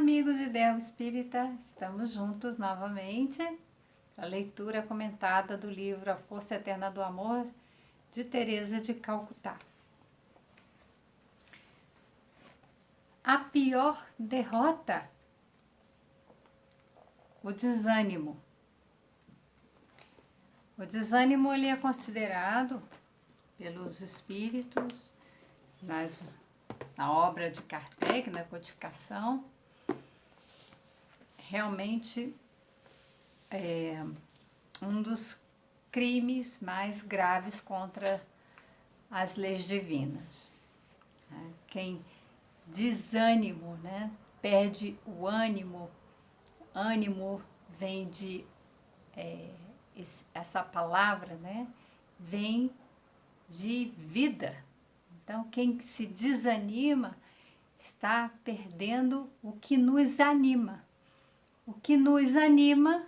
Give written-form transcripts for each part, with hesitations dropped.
amigos de Ideal Espírita, estamos juntos novamente para a leitura comentada do livro A Força Eterna do Amor, de Teresa de Calcutá. A pior derrota, o desânimo. O desânimo ele é considerado pelos espíritos na obra de Kardec, na codificação, realmente é um dos crimes mais graves contra as leis divinas. Quem desânimo, perde o ânimo, ânimo vem de, essa palavra, vem de vida. Então, quem se desanima está perdendo o que nos anima. O que nos anima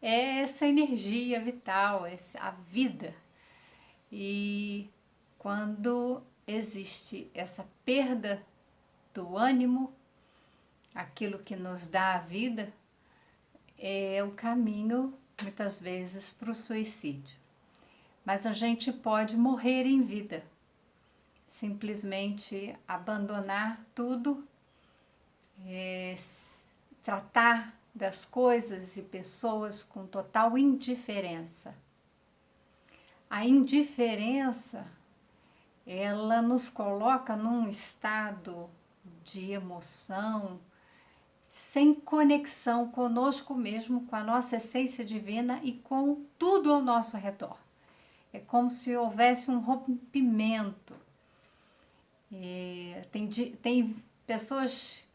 é essa energia vital, a vida. E quando existe essa perda do ânimo, aquilo que nos dá a vida, é o caminho, muitas vezes, para o suicídio. Mas a gente pode morrer em vida. Simplesmente abandonar tudo, tratar das coisas e pessoas com total indiferença. A indiferença, ela nos coloca num estado de emoção, sem conexão conosco mesmo, com a nossa essência divina e com tudo ao nosso redor. É como se houvesse um rompimento. Tem pessoas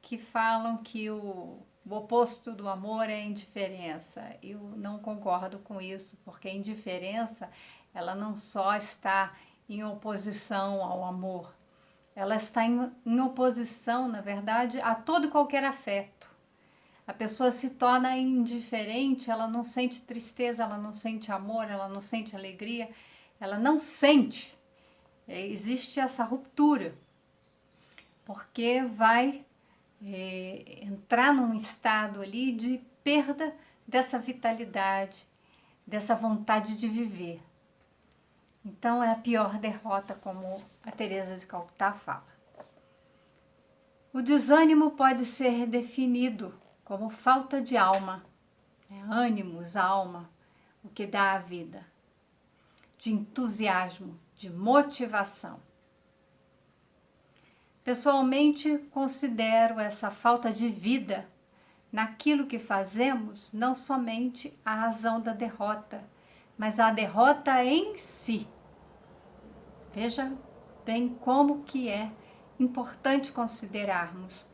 que falam que o oposto do amor é a indiferença. Eu não concordo com isso, porque a indiferença, ela não só está em oposição ao amor, ela está em oposição, na verdade, a todo e qualquer afeto. A pessoa se torna indiferente, ela não sente tristeza, ela não sente amor, ela não sente alegria, ela não sente. Existe essa ruptura, porque vai entrar num estado ali de perda dessa vitalidade, dessa vontade de viver. Então é a pior derrota, como a Teresa de Calcutá fala. O desânimo pode ser definido como falta de alma, ânimos, alma, o que dá a vida, de entusiasmo, de motivação. Pessoalmente, considero essa falta de vida naquilo que fazemos não somente a razão da derrota, mas a derrota em si. Veja bem como que é importante considerarmos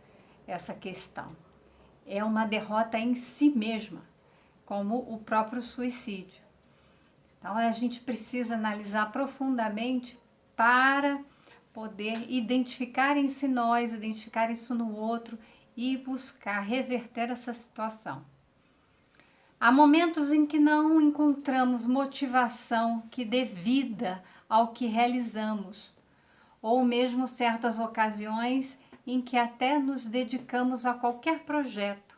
essa questão. É uma derrota em si mesma, como o próprio suicídio. Então, a gente precisa analisar profundamente para poder identificar em si nós, identificar isso no outro e buscar reverter essa situação. Há momentos em que não encontramos motivação que dê vida ao que realizamos, ou mesmo certas ocasiões em que até nos dedicamos a qualquer projeto,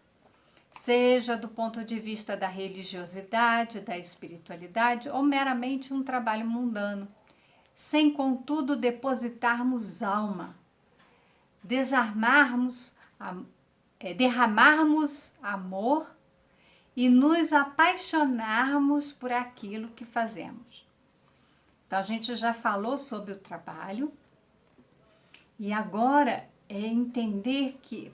seja do ponto de vista da religiosidade, da espiritualidade ou meramente um trabalho mundano, sem contudo depositarmos alma, derramarmos amor e nos apaixonarmos por aquilo que fazemos. Então a gente já falou sobre o trabalho e agora é entender que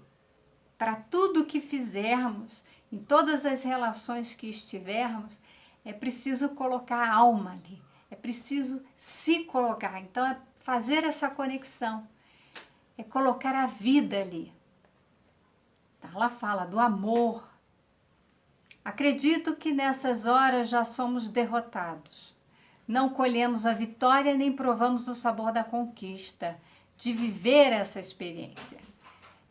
para tudo que fizermos, em todas as relações que estivermos, é preciso colocar a alma ali, é preciso se colocar. Então, é fazer essa conexão, é colocar a vida ali. Então, ela fala do amor. Acredito que nessas horas já somos derrotados. Não colhemos a vitória nem provamos o sabor da conquista, de viver essa experiência.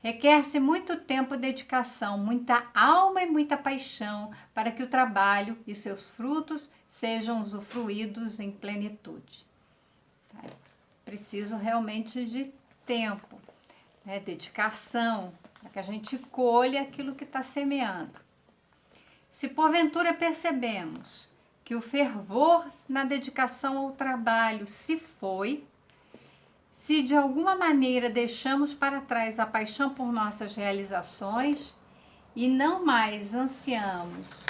Requer-se muito tempo e dedicação, muita alma e muita paixão para que o trabalho e seus frutos sejam usufruídos em plenitude. Preciso realmente de tempo, dedicação, para que a gente colha aquilo que está semeando. Se porventura percebemos que o fervor na dedicação ao trabalho se foi, se de alguma maneira deixamos para trás a paixão por nossas realizações e não mais ansiamos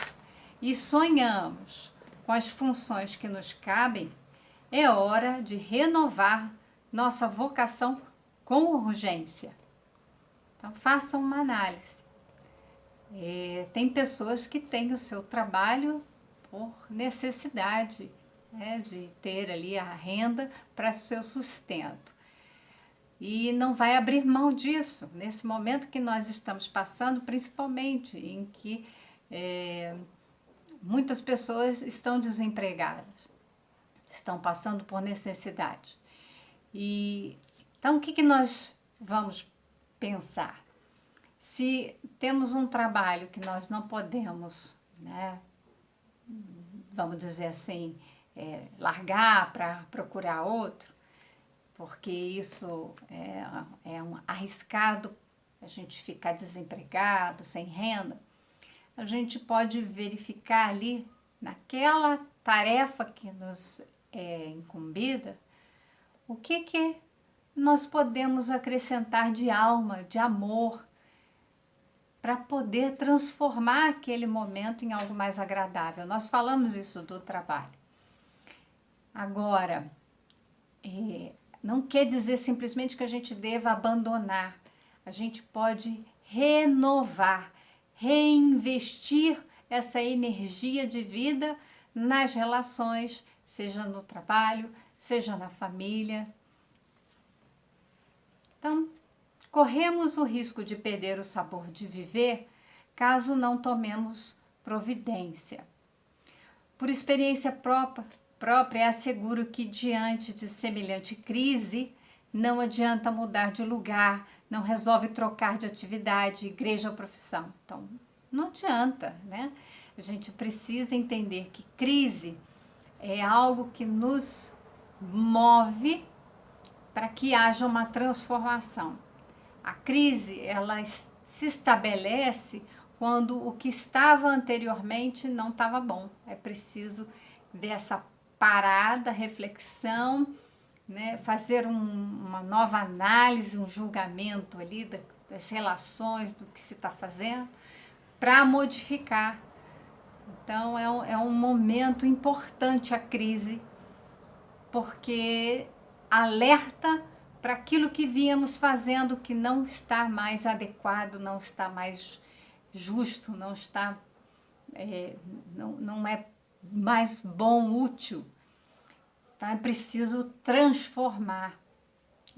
e sonhamos com as funções que nos cabem, é hora de renovar nossa vocação com urgência. Então, façam uma análise. Tem pessoas que têm o seu trabalho por necessidade, né, de ter ali a renda para seu sustento. E não vai abrir mão disso, nesse momento que nós estamos passando, principalmente em que muitas pessoas estão desempregadas, estão passando por necessidade. Então, o que nós vamos pensar? Se temos um trabalho que nós não podemos, né, vamos dizer assim, largar para procurar outro, porque isso é um arriscado, a gente ficar desempregado, sem renda, a gente pode verificar ali, naquela tarefa que nos é incumbida, o que nós podemos acrescentar de alma, de amor, para poder transformar aquele momento em algo mais agradável. Nós falamos isso do trabalho. Agora, não quer dizer simplesmente que a gente deva abandonar. A gente pode renovar, reinvestir essa energia de vida nas relações, seja no trabalho, seja na família. Então, corremos o risco de perder o sabor de viver caso não tomemos providência. Por experiência própria, asseguro que diante de semelhante crise, não adianta mudar de lugar, não resolve trocar de atividade, igreja ou profissão. Então, não adianta, né? A gente precisa entender que crise é algo que nos move para que haja uma transformação. A crise, ela se estabelece quando o que estava anteriormente não estava bom. É preciso ver essa parada, reflexão, né? Fazer uma nova análise, um julgamento ali das relações, do que se está fazendo, para modificar. Então, é um momento importante a crise, porque alerta para aquilo que víamos fazendo que não está mais adequado, não está mais justo, não está, não é mais bom, útil. Tá? É preciso transformar.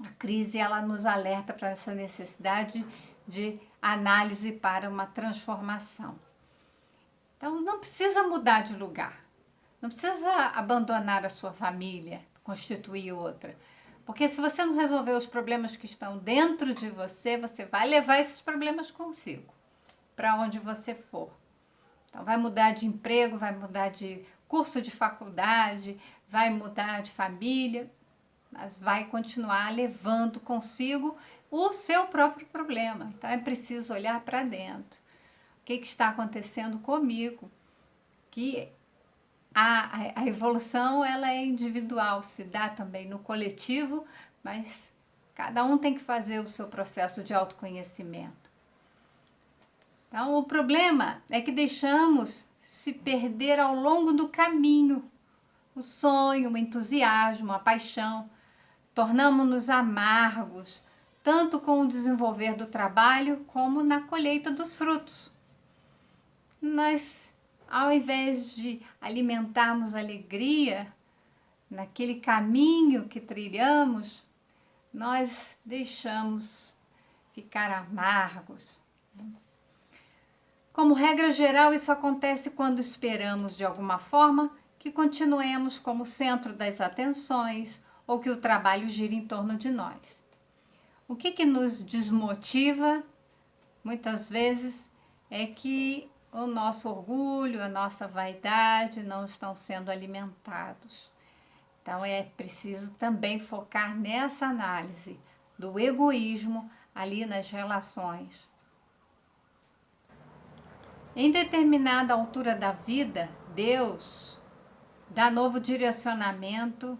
A crise, ela nos alerta para essa necessidade de análise para uma transformação. Então, não precisa mudar de lugar, não precisa abandonar a sua família, constituir outra. Porque se você não resolver os problemas que estão dentro de você, você vai levar esses problemas consigo, para onde você for. Então, vai mudar de emprego, vai mudar de curso de faculdade, vai mudar de família, mas vai continuar levando consigo o seu próprio problema. Então, é preciso olhar para dentro. O que está acontecendo comigo? Que a evolução, ela é individual, se dá também no coletivo, mas cada um tem que fazer o seu processo de autoconhecimento. Então, o problema é que deixamos se perder ao longo do caminho o sonho, o entusiasmo, a paixão. Tornamo-nos amargos, tanto com o desenvolver do trabalho como na colheita dos frutos. Nós, ao invés de alimentarmos alegria naquele caminho que trilhamos, nós deixamos ficar amargos. Como regra geral, isso acontece quando esperamos de alguma forma que continuemos como centro das atenções ou que o trabalho gire em torno de nós. O que nos desmotiva, muitas vezes, é que o nosso orgulho, a nossa vaidade não estão sendo alimentados. Então, é preciso também focar nessa análise do egoísmo ali nas relações. Em determinada altura da vida, Deus dá novo direcionamento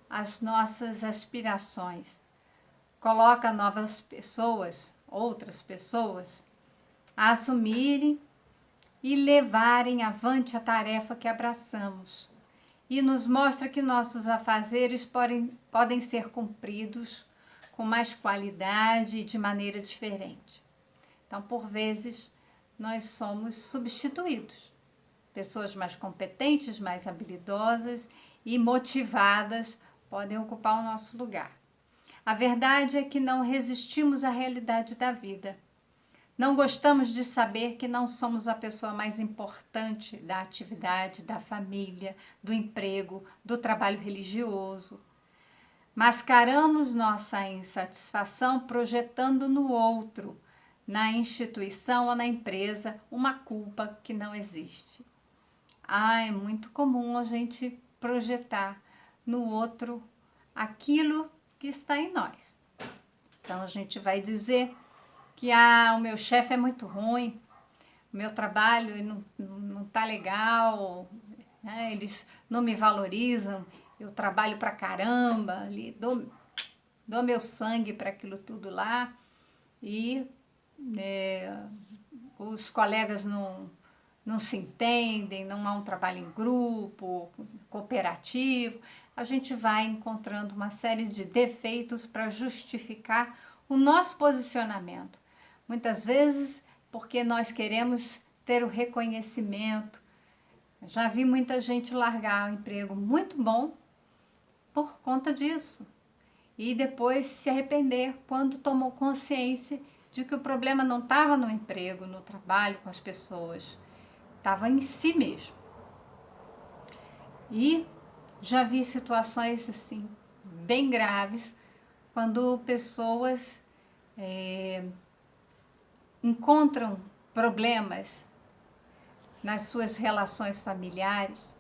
às nossas aspirações. Coloca novas pessoas, outras pessoas, a assumirem e levarem avante a tarefa que abraçamos. E nos mostra que nossos afazeres podem ser cumpridos com mais qualidade e de maneira diferente. Então, por vezes, nós somos substituídos. Pessoas mais competentes, mais habilidosas e motivadas podem ocupar o nosso lugar. A verdade é que não resistimos à realidade da vida. Não gostamos de saber que não somos a pessoa mais importante da atividade, da família, do emprego, do trabalho religioso. Mascaramos nossa insatisfação projetando no outro, na instituição ou na empresa, uma culpa que não existe. É muito comum a gente projetar no outro aquilo que está em nós. Então a gente vai dizer que o meu chefe é muito ruim, o meu trabalho não tá legal, né? Eles não me valorizam, eu trabalho pra caramba, ali, dou meu sangue para aquilo tudo lá e os colegas não se entendem, não há um trabalho em grupo, cooperativo. A gente vai encontrando uma série de defeitos para justificar o nosso posicionamento. Muitas vezes porque nós queremos ter o reconhecimento. Já vi muita gente largar um emprego muito bom por conta disso. E depois se arrepender quando tomou consciência de que o problema não estava no emprego, no trabalho, com as pessoas. Estava em si mesmo. E já vi situações assim, bem graves, quando pessoas encontram problemas nas suas relações familiares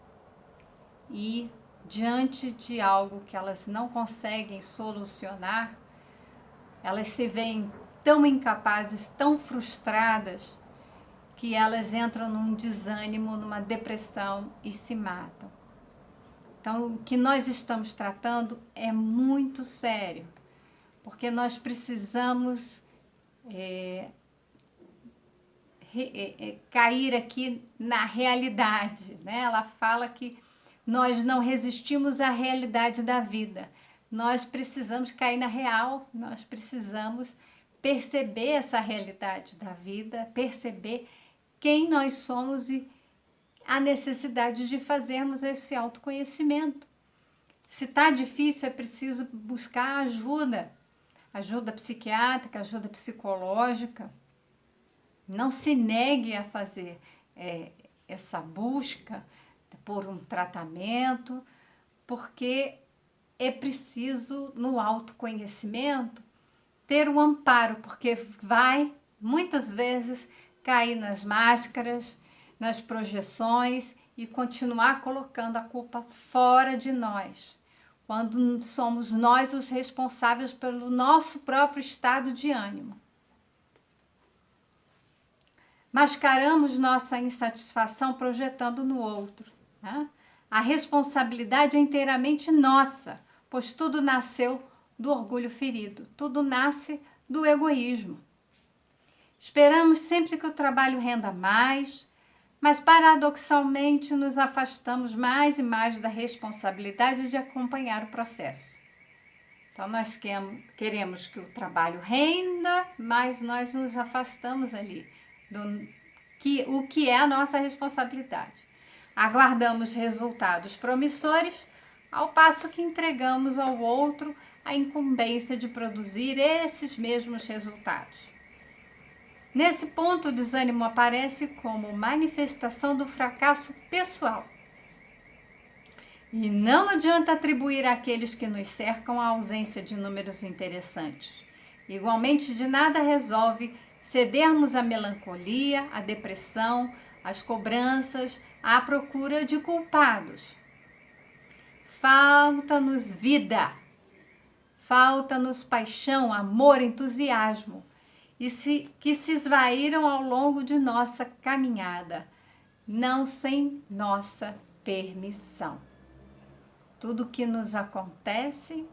e, diante de algo que elas não conseguem solucionar, elas se veem tão incapazes, tão frustradas, que elas entram num desânimo, numa depressão e se matam. Então, o que nós estamos tratando é muito sério, porque nós precisamos cair aqui na realidade, né? Ela fala que nós não resistimos à realidade da vida. Nós precisamos cair na real, nós precisamos perceber essa realidade da vida, perceber quem nós somos e a necessidade de fazermos esse autoconhecimento. Se está difícil, é preciso buscar ajuda psiquiátrica, ajuda psicológica. Não se negue a fazer essa busca por um tratamento, porque é preciso, no autoconhecimento, ter um amparo, porque vai, muitas vezes, cair nas máscaras, nas projeções e continuar colocando a culpa fora de nós, quando somos nós os responsáveis pelo nosso próprio estado de ânimo. Mascaramos nossa insatisfação projetando no outro, né? A responsabilidade é inteiramente nossa, pois tudo nasceu do orgulho ferido, tudo nasce do egoísmo. Esperamos sempre que o trabalho renda mais, mas paradoxalmente nos afastamos mais e mais da responsabilidade de acompanhar o processo. Então nós queremos que o trabalho renda, mas nós nos afastamos ali o que é a nossa responsabilidade. Aguardamos resultados promissores, ao passo que entregamos ao outro a incumbência de produzir esses mesmos resultados. Nesse ponto, o desânimo aparece como manifestação do fracasso pessoal. E não adianta atribuir àqueles que nos cercam a ausência de números interessantes. Igualmente, de nada resolve cedermos à melancolia, à depressão, às cobranças, à procura de culpados. Falta-nos vida, falta-nos paixão, amor, entusiasmo. que se esvaíram ao longo de nossa caminhada, não sem nossa permissão. Tudo que nos acontece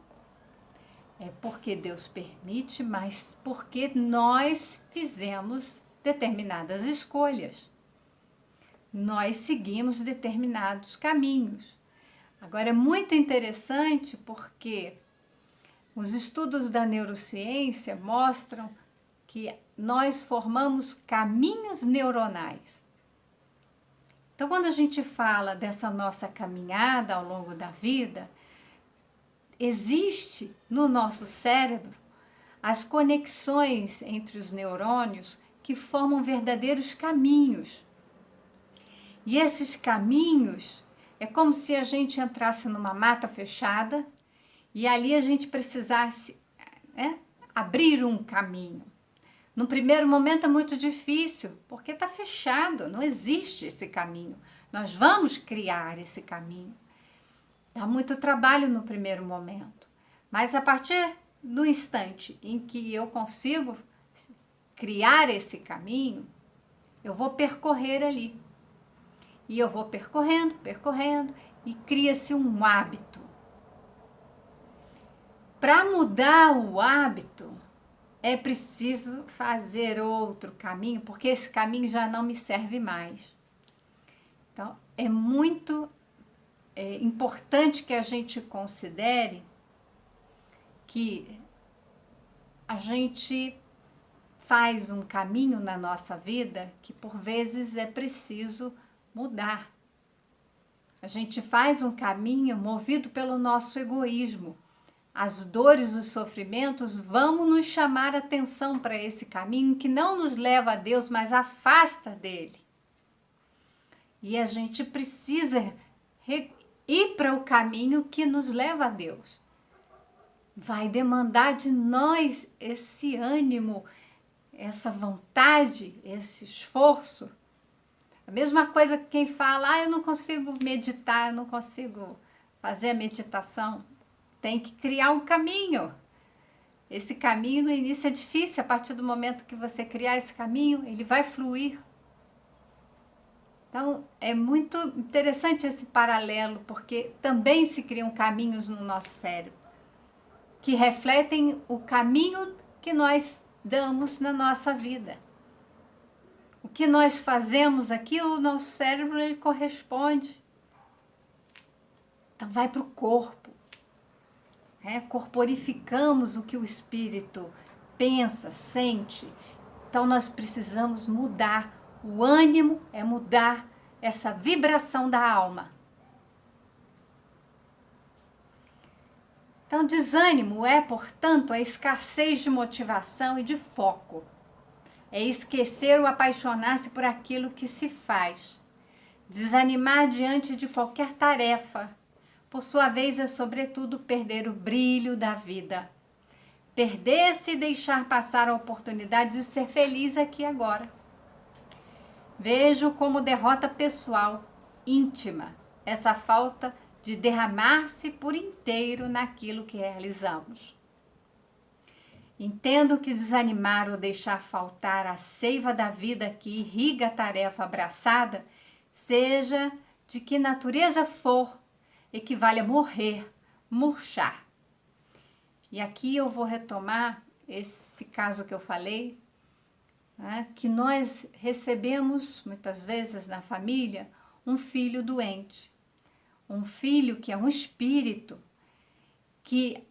é porque Deus permite, mas porque nós fizemos determinadas escolhas. Nós seguimos determinados caminhos. Agora, é muito interessante porque os estudos da neurociência mostram que nós formamos caminhos neuronais. Então, quando a gente fala dessa nossa caminhada ao longo da vida, existe no nosso cérebro as conexões entre os neurônios que formam verdadeiros caminhos. E esses caminhos é como se a gente entrasse numa mata fechada e ali a gente precisasse abrir um caminho. No primeiro momento é muito difícil, porque está fechado, não existe esse caminho. Nós vamos criar esse caminho. Dá muito trabalho no primeiro momento, mas a partir do instante em que eu consigo criar esse caminho, eu vou percorrer ali. E eu vou percorrendo, e cria-se um hábito. Para mudar o hábito, é preciso fazer outro caminho, porque esse caminho já não me serve mais. Então, é muito importante que a gente considere que a gente faz um caminho na nossa vida que, por vezes, é preciso mudar. A gente faz um caminho movido pelo nosso egoísmo. As dores, os sofrimentos vão nos chamar a atenção para esse caminho que não nos leva a Deus, mas afasta dele. E a gente precisa ir para o caminho que nos leva a Deus. Vai demandar de nós esse ânimo, essa vontade, esse esforço. A mesma coisa que quem fala, eu não consigo meditar, eu não consigo fazer a meditação. Tem que criar um caminho. Esse caminho no início é difícil, a partir do momento que você criar esse caminho, ele vai fluir. Então, é muito interessante esse paralelo, porque também se criam caminhos no nosso cérebro, que refletem o caminho que nós damos na nossa vida. O que nós fazemos aqui, o nosso cérebro ele corresponde. Então vai para o corpo. Corporificamos o que o espírito pensa, sente. Então nós precisamos mudar. O ânimo é mudar essa vibração da alma. Então desânimo é, portanto, a escassez de motivação e de foco. É esquecer ou apaixonar-se por aquilo que se faz. Desanimar diante de qualquer tarefa. Por sua vez, é sobretudo perder o brilho da vida. Perder-se e deixar passar a oportunidade de ser feliz aqui e agora. Vejo como derrota pessoal, íntima, essa falta de derramar-se por inteiro naquilo que realizamos. Entendo que desanimar ou deixar faltar a seiva da vida que irriga a tarefa abraçada, seja de que natureza for, equivale a morrer, murchar. E aqui eu vou retomar esse caso que eu falei, que nós recebemos muitas vezes na família um filho doente, um filho que é um espírito, que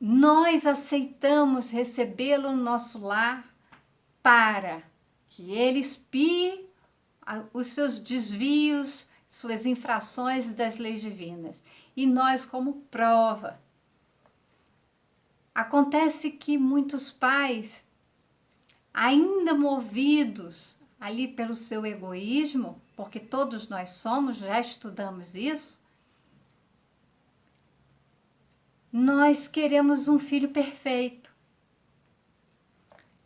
nós aceitamos recebê-lo no nosso lar para que ele expie os seus desvios, suas infrações das leis divinas. E nós como prova. Acontece que muitos pais, ainda movidos ali pelo seu egoísmo, porque todos nós somos, já estudamos isso, nós queremos um filho perfeito.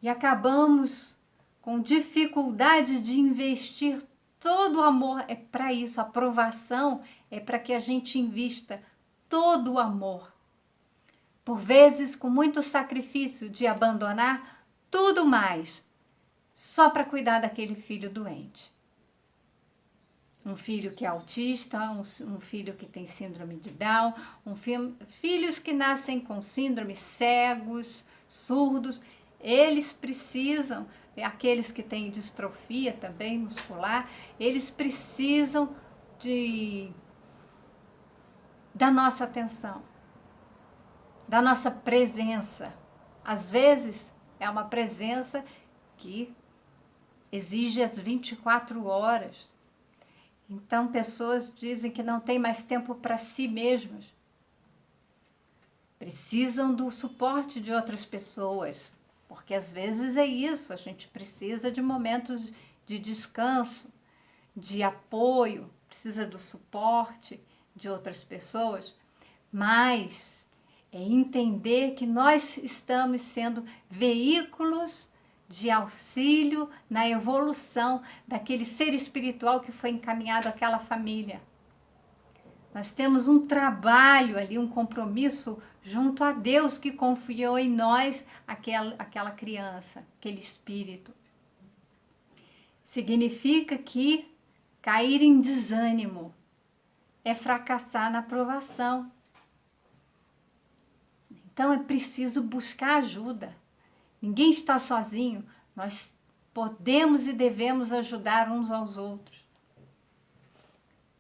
E acabamos com dificuldade de investir todo o amor. É para isso, a aprovação é para que a gente invista todo o amor. Por vezes, com muito sacrifício de abandonar tudo mais, só para cuidar daquele filho doente. Um filho que é autista, um filho que tem síndrome de Down, filhos que nascem com síndrome, cegos, surdos, eles precisam, aqueles que têm distrofia também muscular, eles precisam da nossa atenção, da nossa presença. Às vezes é uma presença que exige as 24 horas. Então, pessoas dizem que não tem mais tempo para si mesmas. Precisam do suporte de outras pessoas, porque às vezes é isso, a gente precisa de momentos de descanso, de apoio, precisa do suporte de outras pessoas, mas é entender que nós estamos sendo veículos de auxílio na evolução daquele ser espiritual que foi encaminhado àquela família. Nós temos um trabalho ali, um compromisso junto a Deus que confiou em nós aquela criança, aquele espírito. Significa que cair em desânimo é fracassar na provação. Então é preciso buscar ajuda. Ninguém está sozinho, nós podemos e devemos ajudar uns aos outros.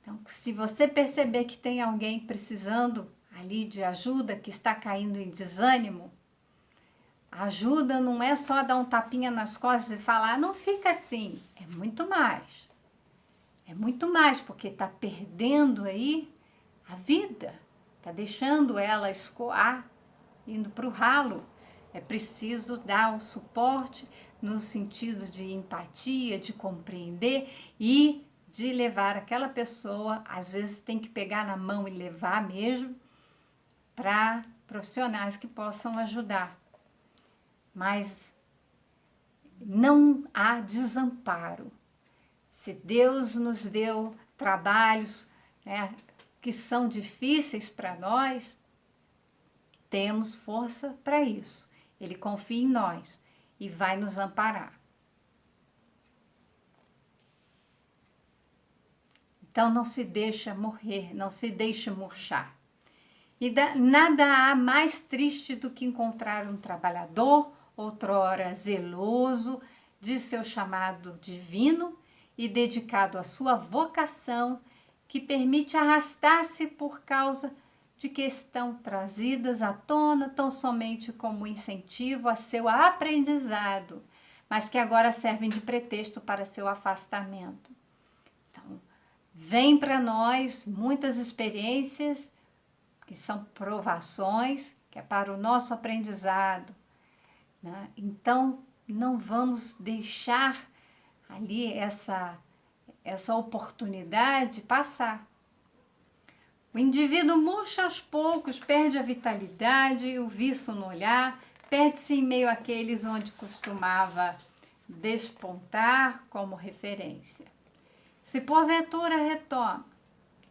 Então, se você perceber que tem alguém precisando ali de ajuda, que está caindo em desânimo, a ajuda não é só dar um tapinha nas costas e falar, não fica assim, é muito mais. É muito mais, porque está perdendo aí a vida, está deixando ela escoar, indo para o ralo. É preciso dar o suporte no sentido de empatia, de compreender e de levar aquela pessoa, às vezes tem que pegar na mão e levar mesmo, para profissionais que possam ajudar. Mas não há desamparo. Se Deus nos deu trabalhos, né, que são difíceis para nós, temos força para isso. Ele confia em nós e vai nos amparar. Então não se deixa morrer, não se deixa murchar. E nada há mais triste do que encontrar um trabalhador, outrora zeloso de seu chamado divino e dedicado à sua vocação, que permite arrastar-se por causa de que estão trazidas à tona tão somente como incentivo a seu aprendizado, mas que agora servem de pretexto para seu afastamento. Então, vem para nós muitas experiências que são provações, que é para o nosso aprendizado, né? Então, não vamos deixar ali essa oportunidade passar. O indivíduo murcha aos poucos, perde a vitalidade, o viço no olhar, perde-se em meio àqueles onde costumava despontar como referência. Se porventura retoma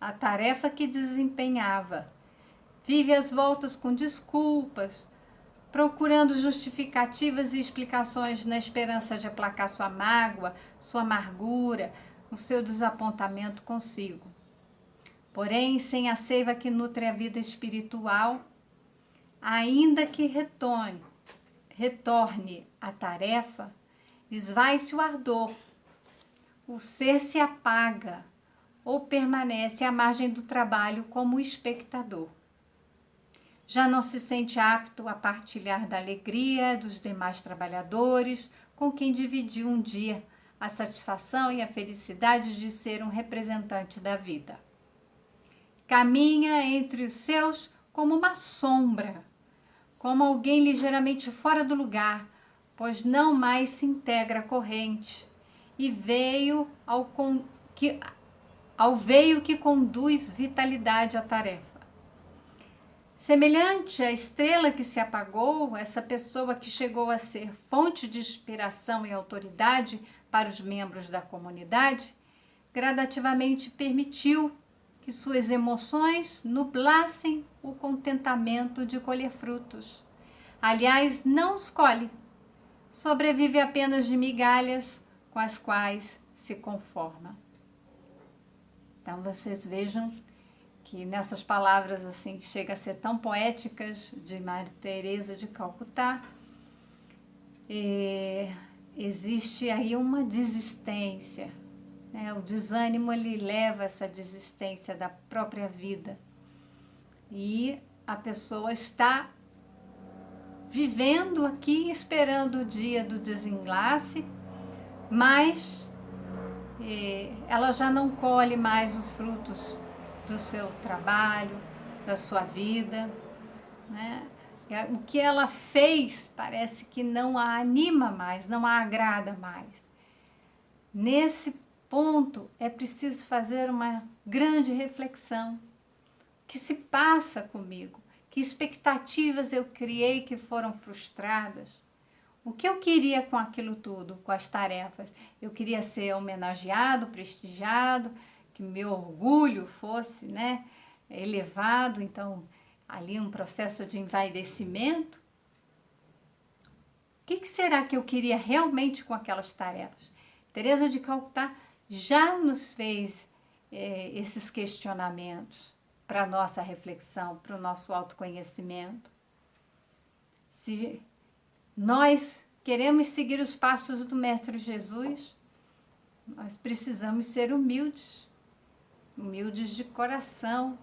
a tarefa que desempenhava, vive às voltas com desculpas, procurando justificativas e explicações na esperança de aplacar sua mágoa, sua amargura, o seu desapontamento consigo. Porém, sem a seiva que nutre a vida espiritual, ainda que retorne à tarefa, esvai-se o ardor, o ser se apaga ou permanece à margem do trabalho como espectador. Já não se sente apto a partilhar da alegria dos demais trabalhadores com quem dividiu um dia a satisfação e a felicidade de ser um representante da vida. Caminha entre os seus como uma sombra, como alguém ligeiramente fora do lugar, pois não mais se integra à corrente, e veio ao veio que conduz vitalidade à tarefa. Semelhante à estrela que se apagou, essa pessoa que chegou a ser fonte de inspiração e autoridade para os membros da comunidade, gradativamente permitiu que suas emoções nublassem o contentamento de colher frutos. Aliás, não os colhe, sobrevive apenas de migalhas com as quais se conforma. Então vocês vejam que nessas palavras assim que chegam a ser tão poéticas de Maria Teresa de Calcutá, existe aí uma desistência, né? O desânimo, ele leva essa desistência da própria vida e a pessoa está vivendo aqui esperando o dia do desenlace, mas ela já não colhe mais os frutos do seu trabalho, da sua vida, né? O que ela fez parece que não a anima mais, não a agrada mais. Nesse ponto é preciso fazer uma grande reflexão. O que se passa comigo? Que expectativas eu criei que foram frustradas? O que eu queria com aquilo tudo, com as tarefas? Eu queria ser homenageado, prestigiado, que meu orgulho fosse, né, elevado, então ali um processo de envaidecimento. O que será que eu queria realmente com aquelas tarefas? Teresa de Calcutá já nos fez esses questionamentos para a nossa reflexão, para o nosso autoconhecimento. Se nós queremos seguir os passos do Mestre Jesus, nós precisamos ser humildes, humildes de coração.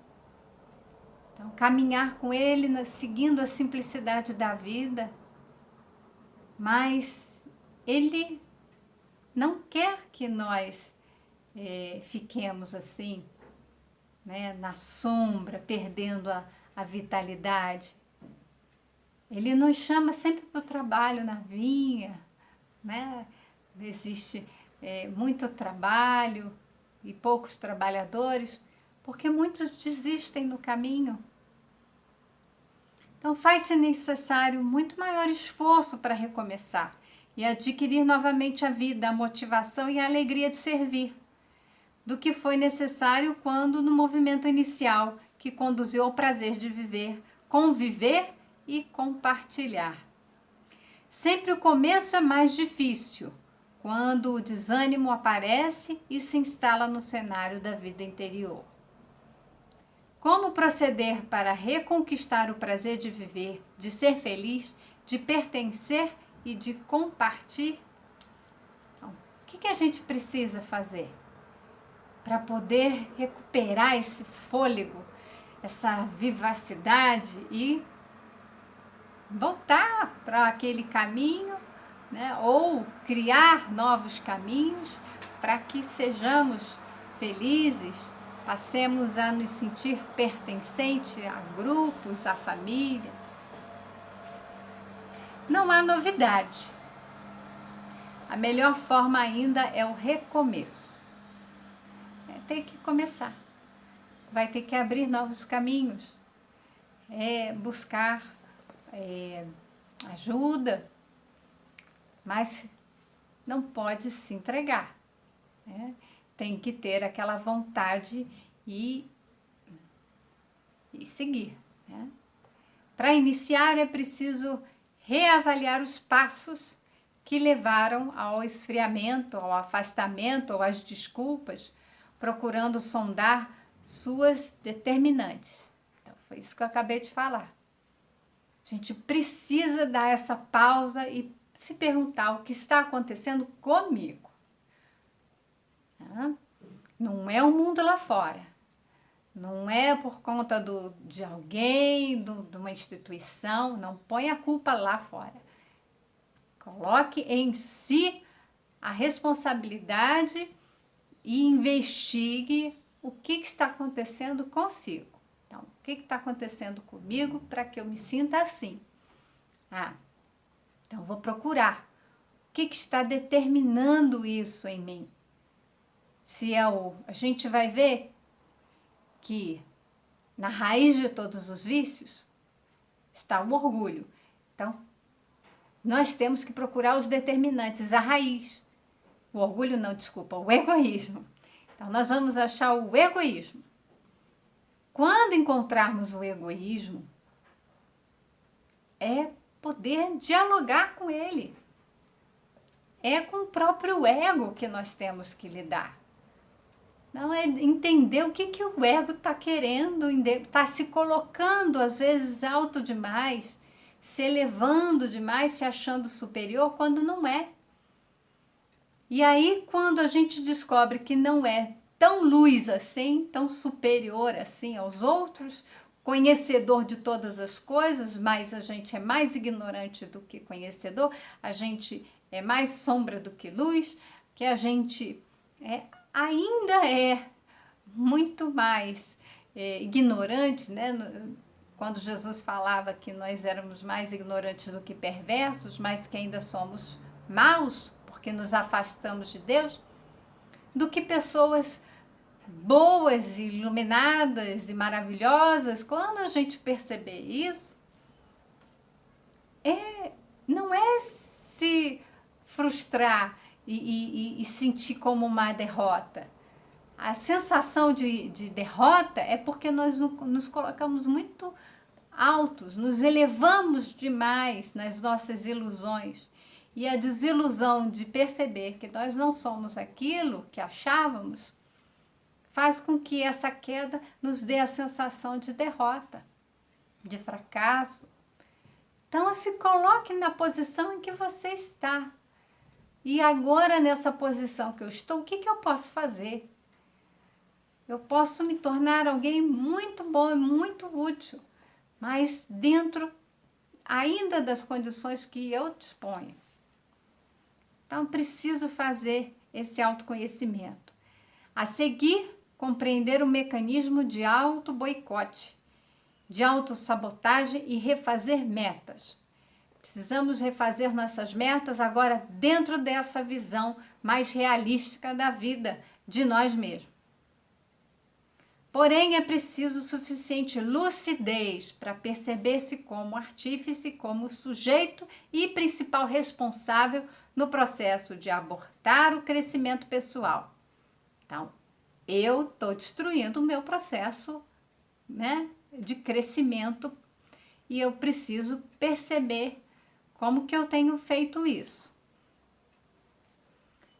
Então, caminhar com Ele, seguindo a simplicidade da vida, mas Ele não quer que nós fiquemos assim, né, na sombra, perdendo a vitalidade. Ele nos chama sempre para o trabalho na vinha, né? Existe muito trabalho e poucos trabalhadores, porque muitos desistem no caminho. Então faz-se necessário muito maior esforço para recomeçar e adquirir novamente a vida, a motivação e a alegria de servir, do que foi necessário quando no movimento inicial que conduziu ao prazer de viver, conviver e compartilhar. Sempre o começo é mais difícil, quando o desânimo aparece e se instala no cenário da vida interior. Como proceder para reconquistar o prazer de viver, de ser feliz, de pertencer e de compartilhar? Então, o que a gente precisa fazer para poder recuperar esse fôlego, essa vivacidade e voltar para aquele caminho, né? Ou criar novos caminhos para que sejamos felizes, passemos a nos sentir pertencentes a grupos, a família. Não há novidade. A melhor forma ainda é o recomeço. Tem que começar. Vai ter que abrir novos caminhos. Buscar ajuda, mas não pode se entregar, né? Tem que ter aquela vontade e seguir, né? Para iniciar é preciso reavaliar os passos que levaram ao esfriamento, ao afastamento ou às desculpas, procurando sondar suas determinantes. Então, foi isso que eu acabei de falar. A gente precisa dar essa pausa e se perguntar o que está acontecendo comigo. Não é o mundo lá fora. Não é por conta de alguém, de uma instituição. Não põe a culpa lá fora. Coloque em si a responsabilidade e investigue o que está acontecendo consigo. Então, o que está acontecendo comigo para que eu me sinta assim? Então vou procurar. O que está determinando isso em mim? A gente vai ver que na raiz de todos os vícios está o orgulho. Então, nós temos que procurar os determinantes, a raiz. O orgulho não, desculpa, o egoísmo. Então, nós vamos achar o egoísmo. Quando encontrarmos o egoísmo, é poder dialogar com ele. é com o próprio ego que nós temos que lidar. Não é entender o que o ego está querendo, está se colocando às vezes alto demais, se elevando demais, se achando superior, quando não é. E aí, quando a gente descobre que não é tão luz assim, tão superior assim aos outros, conhecedor de todas as coisas, mas a gente é mais ignorante do que conhecedor, a gente é mais sombra do que luz, que a gente ainda é muito mais ignorante, né? Quando Jesus falava que nós éramos mais ignorantes do que perversos, mas que ainda somos maus, porque nos afastamos de Deus, do que pessoas boas, iluminadas e maravilhosas. Quando a gente perceber isso, não é se frustrar e sentir como uma derrota. A sensação de derrota é porque nós nos colocamos muito altos, nos elevamos demais nas nossas ilusões. E a desilusão de perceber que nós não somos aquilo que achávamos faz com que essa queda nos dê a sensação de derrota, de fracasso. Então, se coloque na posição em que você está. E agora, nessa posição que eu estou, o que eu posso fazer? Eu posso me tornar alguém muito bom e muito útil, mas dentro ainda das condições que eu disponho. Então, preciso fazer esse autoconhecimento. A seguir, compreender o mecanismo de auto-boicote, de autossabotagem e refazer metas. Precisamos refazer nossas metas agora dentro dessa visão mais realística da vida, de nós mesmos. Porém, é preciso suficiente lucidez para perceber-se como artífice, como sujeito e principal responsável no processo de abortar o crescimento pessoal. Então, eu estou destruindo o meu processo, né, de crescimento e eu preciso perceber como que eu tenho feito isso.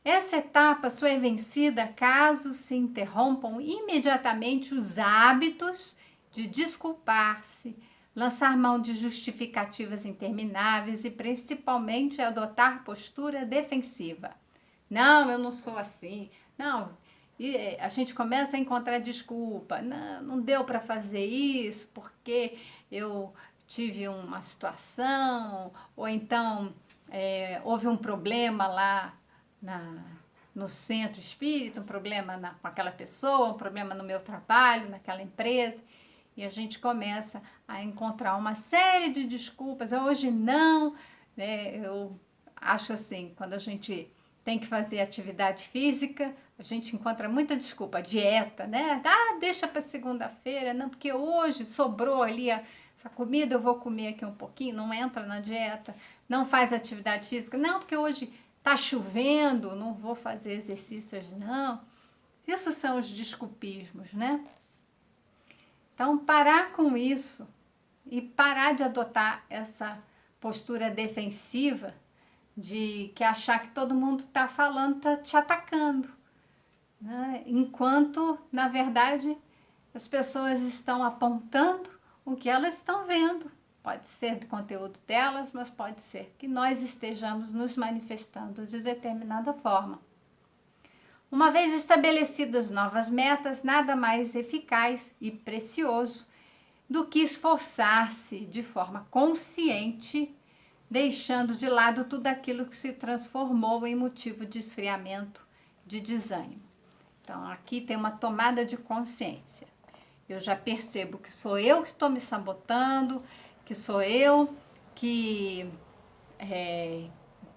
Essa etapa só é vencida caso se interrompam imediatamente os hábitos de desculpar-se, lançar mão de justificativas intermináveis e principalmente adotar postura defensiva. Não, eu não sou assim. Não, e a gente começa a encontrar desculpa. Não deu para fazer isso porque eu tive uma situação, ou então houve um problema lá no centro espírita, um problema com aquela pessoa, um problema no meu trabalho, naquela empresa, e a gente começa a encontrar uma série de desculpas. Hoje não, né? Eu acho assim, quando a gente tem que fazer atividade física, a gente encontra muita desculpa, dieta, né? Deixa para segunda-feira, não, porque hoje sobrou ali essa comida, eu vou comer aqui um pouquinho, não entra na dieta, não faz atividade física, não, porque hoje tá chovendo, não vou fazer exercícios, não. Isso são os desculpismos, né? Então, parar com isso e parar de adotar essa postura defensiva de que achar que todo mundo está falando, está te atacando, né? Enquanto, na verdade, as pessoas estão apontando o que elas estão vendo. Pode ser do conteúdo delas, mas pode ser que nós estejamos nos manifestando de determinada forma. Uma vez estabelecidas novas metas, nada mais eficaz e precioso do que esforçar-se de forma consciente, deixando de lado tudo aquilo que se transformou em motivo de esfriamento, de desânimo. Então, aqui tem uma tomada de consciência. Eu já percebo que sou eu que estou me sabotando, que sou eu que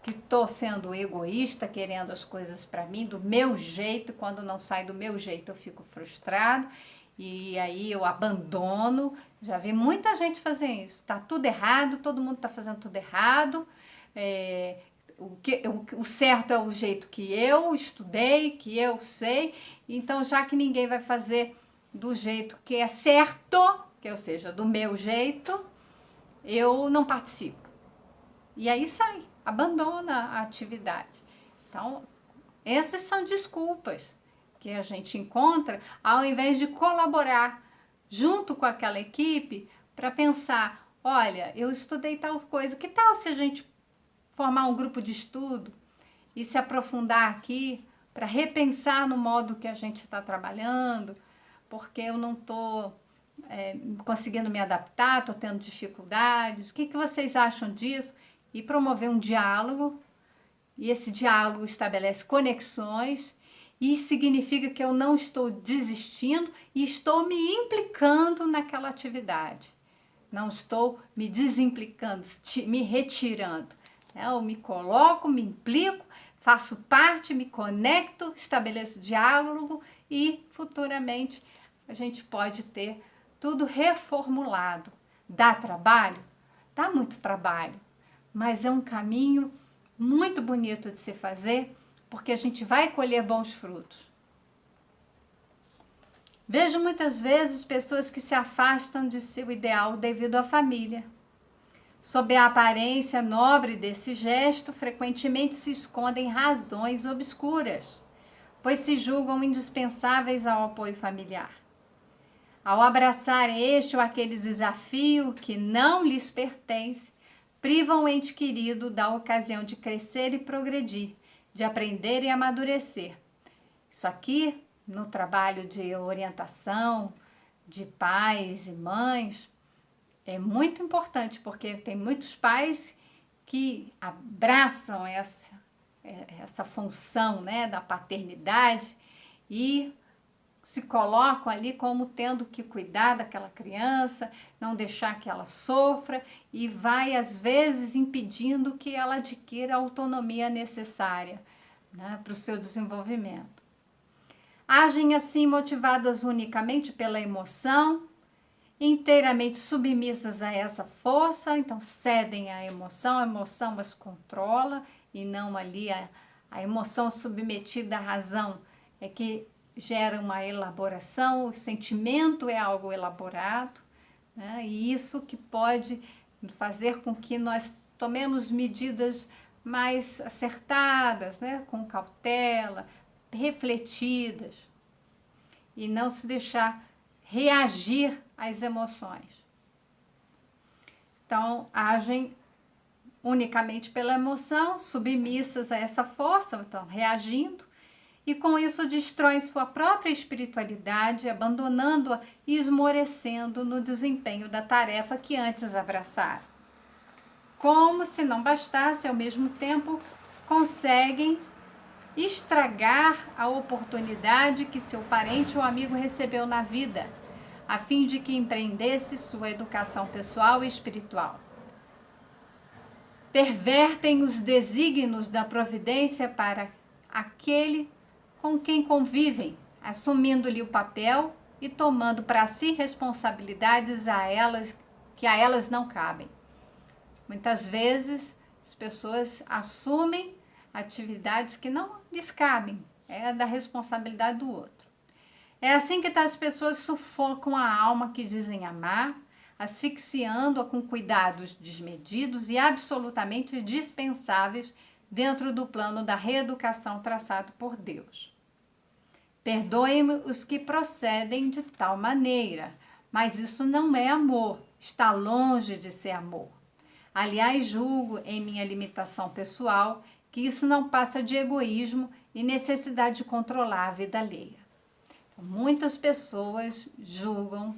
estou sendo egoísta, querendo as coisas para mim, do meu jeito. Quando não sai do meu jeito, eu fico frustrado e aí eu abandono. Já vi muita gente fazer isso. Tá tudo errado, todo mundo tá fazendo tudo errado. O certo é o jeito que eu estudei, que eu sei. Então, já que ninguém vai fazer do jeito que é certo, que ou seja, do meu jeito, eu não participo. E aí sai, abandona a atividade. Então, essas são desculpas que a gente encontra ao invés de colaborar junto com aquela equipe para pensar, olha, eu estudei tal coisa, que tal se a gente formar um grupo de estudo e se aprofundar aqui para repensar no modo que a gente está trabalhando, porque eu não estou conseguindo me adaptar, estou tendo dificuldades, o que vocês acham disso? E promover um diálogo, e esse diálogo estabelece conexões, e significa que eu não estou desistindo e estou me implicando naquela atividade. Não estou me desimplicando, me retirando. Eu me coloco, me implico, faço parte, me conecto, estabeleço diálogo e futuramente a gente pode ter tudo reformulado. Dá trabalho? Dá muito trabalho, mas é um caminho muito bonito de se fazer, porque a gente vai colher bons frutos. Vejo muitas vezes pessoas que se afastam de seu ideal devido à família. Sob a aparência nobre desse gesto, frequentemente se escondem razões obscuras, pois se julgam indispensáveis ao apoio familiar. Ao abraçar este ou aquele desafio que não lhes pertence, privam o ente querido da ocasião de crescer e progredir, de aprender e amadurecer. Isso aqui, no trabalho de orientação de pais e mães, é muito importante, porque tem muitos pais que abraçam essa função, né, da paternidade e se colocam ali como tendo que cuidar daquela criança, não deixar que ela sofra e vai, às vezes, impedindo que ela adquira a autonomia necessária, né, para o seu desenvolvimento. Agem assim motivadas unicamente pela emoção, inteiramente submissas a essa força, então cedem à emoção, a emoção as controla e não ali a emoção submetida à razão é que gera uma elaboração, o sentimento é algo elaborado, né? E isso que pode fazer com que nós tomemos medidas mais acertadas, né? Com cautela, refletidas, e não se deixar reagir às emoções. Então, agem unicamente pela emoção, submissas a essa força, então reagindo, e com isso destroem sua própria espiritualidade, abandonando-a e esmorecendo no desempenho da tarefa que antes abraçaram. Como se não bastasse, ao mesmo tempo, conseguem estragar a oportunidade que seu parente ou amigo recebeu na vida, a fim de que empreendesse sua educação pessoal e espiritual. Pervertem os desígnios da providência para aquele com quem convivem, assumindo-lhe o papel e tomando para si responsabilidades que a elas não cabem. Muitas vezes as pessoas assumem atividades que não lhes cabem, é da responsabilidade do outro. É assim que tais pessoas sufocam a alma que dizem amar, asfixiando-a com cuidados desmedidos e absolutamente dispensáveis dentro do plano da reeducação traçado por Deus. Perdoem-me os que procedem de tal maneira, mas isso não é amor, está longe de ser amor. Aliás, julgo, em minha limitação pessoal, que isso não passa de egoísmo e necessidade de controlar a vida alheia. Muitas pessoas julgam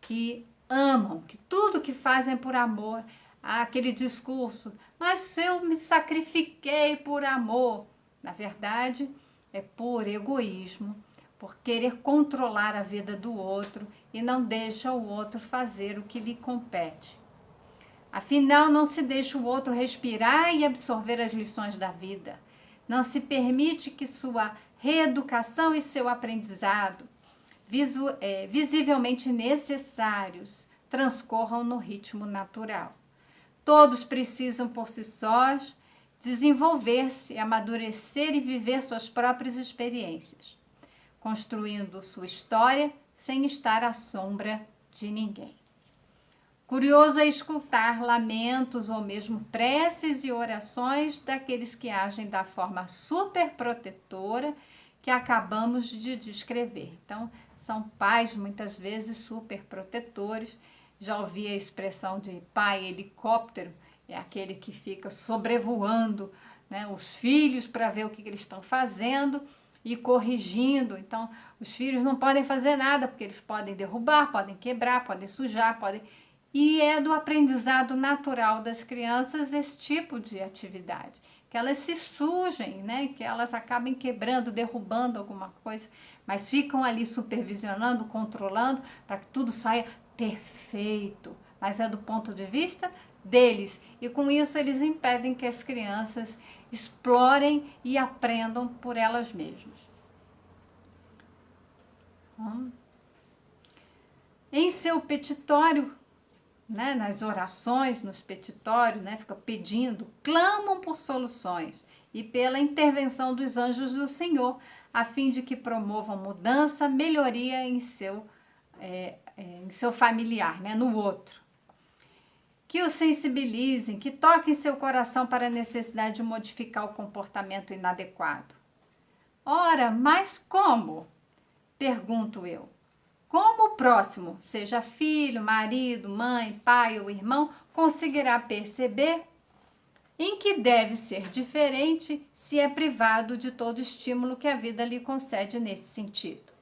que amam, que tudo que fazem é por amor. Aquele discurso, mas eu me sacrifiquei por amor. Na verdade, é por egoísmo, por querer controlar a vida do outro e não deixa o outro fazer o que lhe compete. Afinal, não se deixa o outro respirar e absorver as lições da vida. Não se permite que sua reeducação e seu aprendizado, visivelmente necessários, transcorram no ritmo natural. Todos precisam, por si sós, desenvolver-se, amadurecer e viver suas próprias experiências, construindo sua história sem estar à sombra de ninguém. Curioso é escutar lamentos ou mesmo preces e orações daqueles que agem da forma superprotetora que acabamos de descrever. Então, são pais muitas vezes superprotetores. Já ouvi a expressão de pai helicóptero, é aquele que fica sobrevoando, né, os filhos para ver o que eles estão fazendo e corrigindo. Então, os filhos não podem fazer nada, porque eles podem derrubar, podem quebrar, podem sujar, podem... E é do aprendizado natural das crianças esse tipo de atividade. Que elas se sujem, né? Que elas acabem quebrando, derrubando alguma coisa, mas ficam ali supervisionando, controlando, para que tudo saia perfeito. Mas é do ponto de vista deles. E com isso eles impedem que as crianças explorem e aprendam por elas mesmas. Em seu petitório, né, nas orações, nos petitórios, né, fica pedindo, clamam por soluções e pela intervenção dos anjos do Senhor, a fim de que promovam mudança, melhoria em seu familiar, né, no outro. Que o sensibilizem, que toquem seu coração para a necessidade de modificar o comportamento inadequado. Ora, mas como? Pergunto eu. Como o próximo, seja filho, marido, mãe, pai ou irmão, conseguirá perceber em que deve ser diferente se é privado de todo estímulo que a vida lhe concede nesse sentido?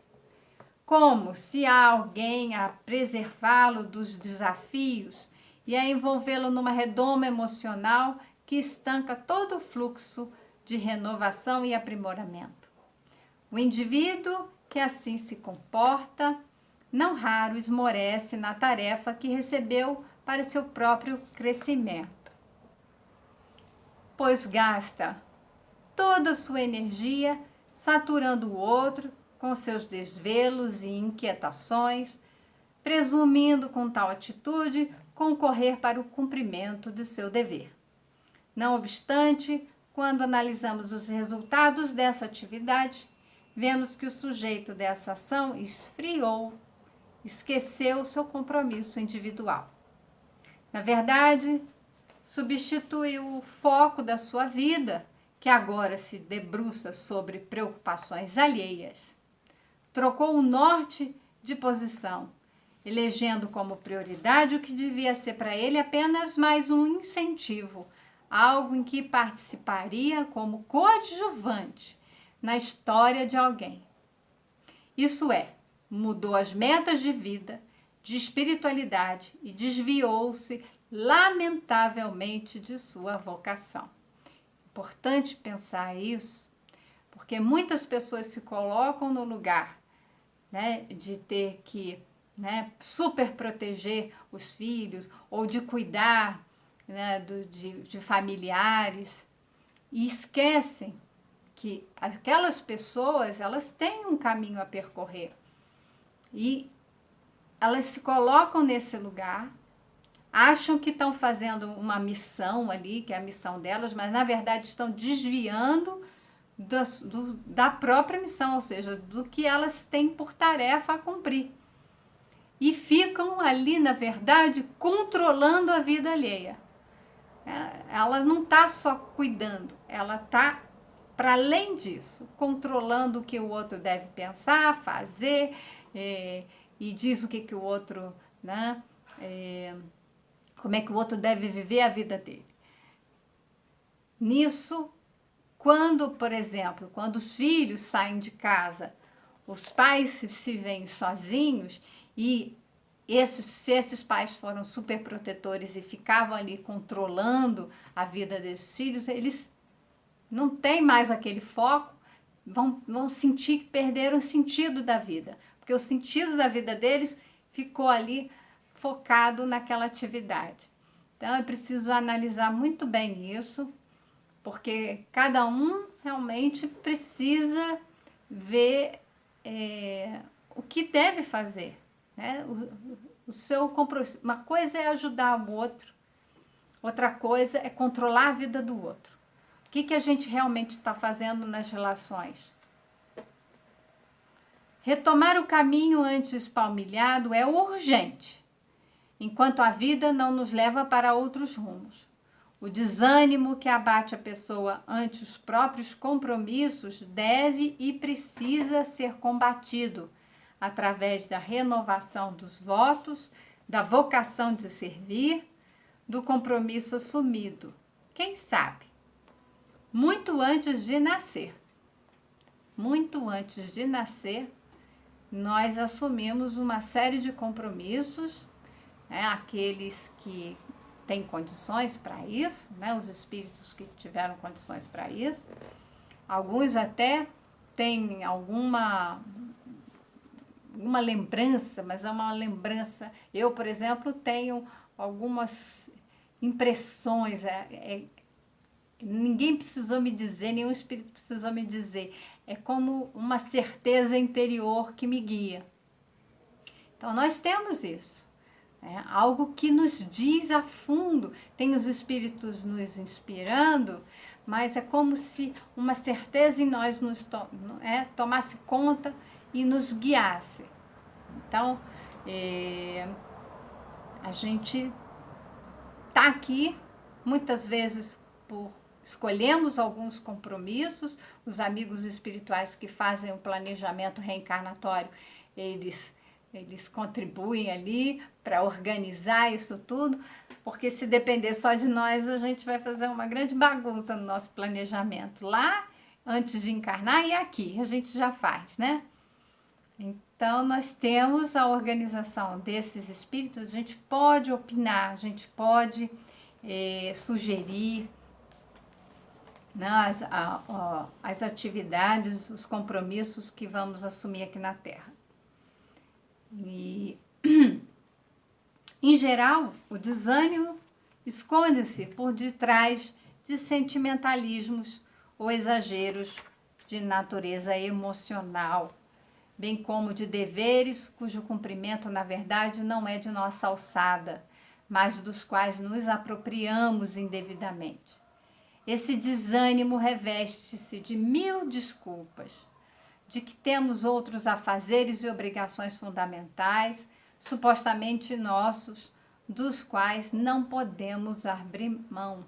Como se há alguém a preservá-lo dos desafios e a envolvê-lo numa redoma emocional que estanca todo o fluxo de renovação e aprimoramento. O indivíduo que assim se comporta, não raro esmorece na tarefa que recebeu para seu próprio crescimento, pois gasta toda a sua energia saturando o outro com seus desvelos e inquietações, presumindo com tal atitude concorrer para o cumprimento de seu dever. Não obstante, quando analisamos os resultados dessa atividade, vemos que o sujeito dessa ação esfriou, esqueceu seu compromisso individual. Na verdade, substituiu o foco da sua vida, que agora se debruça sobre preocupações alheias. Trocou o norte de posição, elegendo como prioridade o que devia ser para ele apenas mais um incentivo, algo em que participaria como coadjuvante na história de alguém. Isso é, mudou as metas de vida, de espiritualidade e desviou-se, lamentavelmente, de sua vocação. Importante pensar isso, porque muitas pessoas se colocam no lugar, né, de ter que, né, super proteger os filhos ou de cuidar, né, de familiares e esquecem que aquelas pessoas, elas têm um caminho a percorrer. E elas se colocam nesse lugar, acham que estão fazendo uma missão ali, que é a missão delas, mas na verdade estão desviando da própria missão, ou seja, do que elas têm por tarefa a cumprir. E ficam ali, na verdade, controlando a vida alheia. Ela não está só cuidando, ela está, para além disso, controlando o que o outro deve pensar, fazer, e diz o que o outro, né, como é que o outro deve viver a vida dele. Nisso, quando, por exemplo, quando os filhos saem de casa, os pais se veem sozinhos e se esses pais foram super protetores e ficavam ali controlando a vida desses filhos, eles não têm mais aquele foco, vão sentir que perderam o sentido da vida, porque o sentido da vida deles ficou ali focado naquela atividade. Então, é preciso analisar muito bem isso, porque cada um realmente precisa ver o que deve fazer, né? O seu compromisso. Uma coisa é ajudar o outro, outra coisa é controlar a vida do outro. O que a gente realmente está fazendo nas relações? Retomar o caminho antes palmilhado é urgente. enquanto a vida não nos leva para outros rumos. O desânimo que abate a pessoa ante os próprios compromissos deve e precisa ser combatido através da renovação dos votos, da vocação de servir, do compromisso assumido. Quem sabe? Muito antes de nascer. Muito antes de nascer, nós assumimos uma série de compromissos, né? Aqueles que têm condições para isso, né? Os espíritos que tiveram condições para isso. Alguns até têm uma lembrança, mas é uma lembrança. Eu, por exemplo, tenho algumas impressões, ninguém precisou me dizer, nenhum espírito precisou me dizer. É como uma certeza interior que me guia. Então, nós temos isso. Algo que nos diz a fundo. Tem os espíritos nos inspirando, mas é como se uma certeza em nós tomasse conta e nos guiasse. Então, a gente está aqui, muitas vezes, escolhemos alguns compromissos. Os amigos espirituais que fazem o planejamento reencarnatório, eles contribuem ali para organizar isso tudo, porque se depender só de nós, a gente vai fazer uma grande bagunça no nosso planejamento, lá, antes de encarnar, e aqui, a gente já faz, né? Então, nós temos a organização desses espíritos, a gente pode opinar, a gente pode sugerir, né, as atividades, os compromissos que vamos assumir aqui na Terra. E, em geral, o desânimo esconde-se por detrás de sentimentalismos ou exageros de natureza emocional, bem como de deveres cujo cumprimento, na verdade, não é de nossa alçada, mas dos quais nos apropriamos indevidamente. Esse desânimo reveste-se de 1000 desculpas, de que temos outros afazeres e obrigações fundamentais, supostamente nossos, dos quais não podemos abrir mão,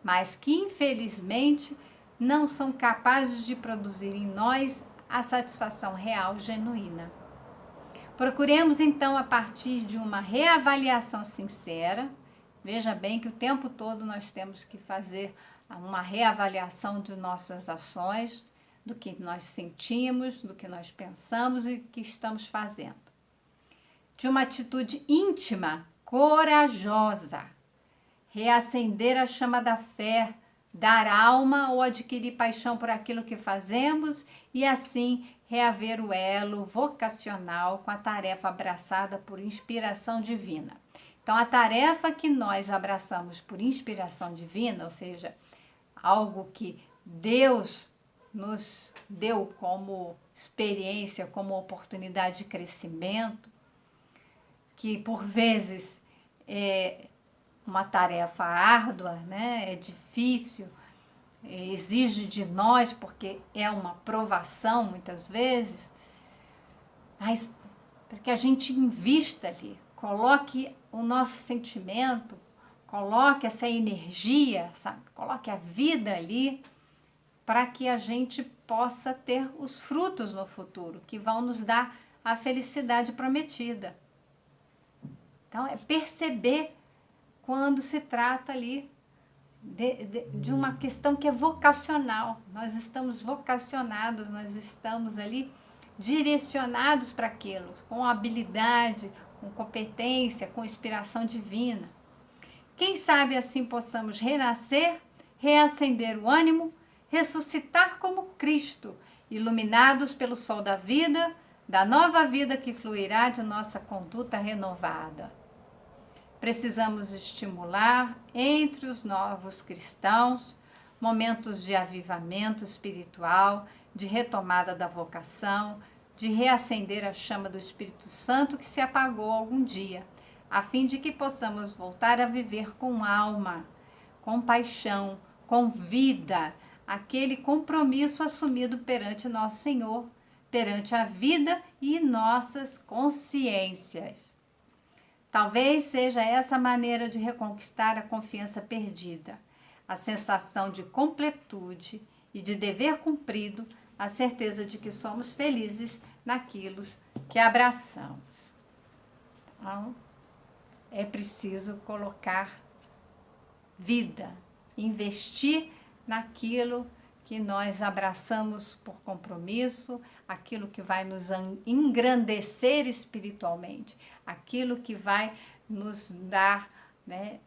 mas que, infelizmente, não são capazes de produzir em nós a satisfação real genuína. Procuremos, então, a partir de uma reavaliação sincera, veja bem que o tempo todo nós temos que fazer uma reavaliação de nossas ações, do que nós sentimos, do que nós pensamos e que estamos fazendo. De uma atitude íntima, corajosa, reacender a chama da fé, dar alma ou adquirir paixão por aquilo que fazemos e assim reaver o elo vocacional com a tarefa abraçada por inspiração divina. Então, a tarefa que nós abraçamos por inspiração divina, ou seja, algo que Deus nos deu como experiência, como oportunidade de crescimento, que por vezes é uma tarefa árdua, né? É difícil, exige de nós, porque é uma provação muitas vezes, mas para que a gente invista ali, coloque o nosso sentimento, coloque essa energia, sabe? Coloque a vida ali, para que a gente possa ter os frutos no futuro, que vão nos dar a felicidade prometida. Então, é perceber quando se trata ali de uma questão que é vocacional. Nós estamos vocacionados, nós estamos ali direcionados para aquilo, com habilidade, com competência, com inspiração divina. Quem sabe assim possamos renascer, reacender o ânimo, ressuscitar como Cristo, iluminados pelo sol da vida, da nova vida que fluirá de nossa conduta renovada. Precisamos estimular entre os novos cristãos momentos de avivamento espiritual, de retomada da vocação, de reacender a chama do Espírito Santo que se apagou algum dia, a fim de que possamos voltar a viver com alma, com paixão, com vida, aquele compromisso assumido perante nosso Senhor, perante a vida e nossas consciências. Talvez seja essa a maneira de reconquistar a confiança perdida, a sensação de completude e de dever cumprido, a certeza de que somos felizes naquilo que abraçamos. Então, é preciso colocar vida, investir naquilo que nós abraçamos por compromisso, aquilo que vai nos engrandecer espiritualmente, aquilo que vai nos dar, né,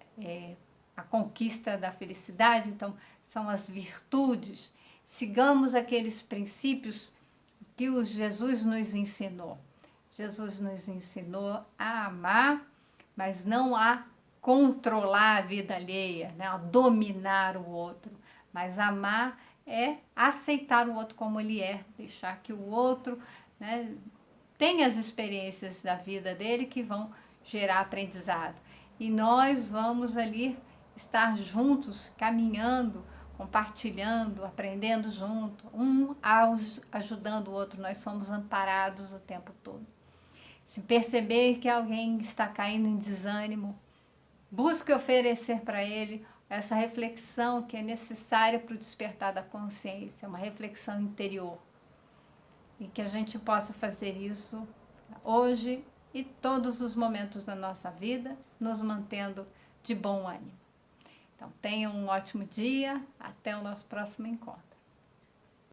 a conquista da felicidade. Então, são as virtudes. Sigamos aqueles princípios que o Jesus nos ensinou. Jesus nos ensinou a amar, mas não a controlar a vida alheia, né? A dominar o outro. Mas amar é aceitar o outro como ele é, deixar que o outro, né, tenha as experiências da vida dele que vão gerar aprendizado. E nós vamos ali estar juntos, caminhando, compartilhando, aprendendo junto, um ajudando o outro. Nós somos amparados o tempo todo. Se perceber que alguém está caindo em desânimo, busque oferecer para ele essa reflexão que é necessária para o despertar da consciência, uma reflexão interior. E que a gente possa fazer isso hoje e todos os momentos da nossa vida, nos mantendo de bom ânimo. Então, tenham um ótimo dia, até o nosso próximo encontro.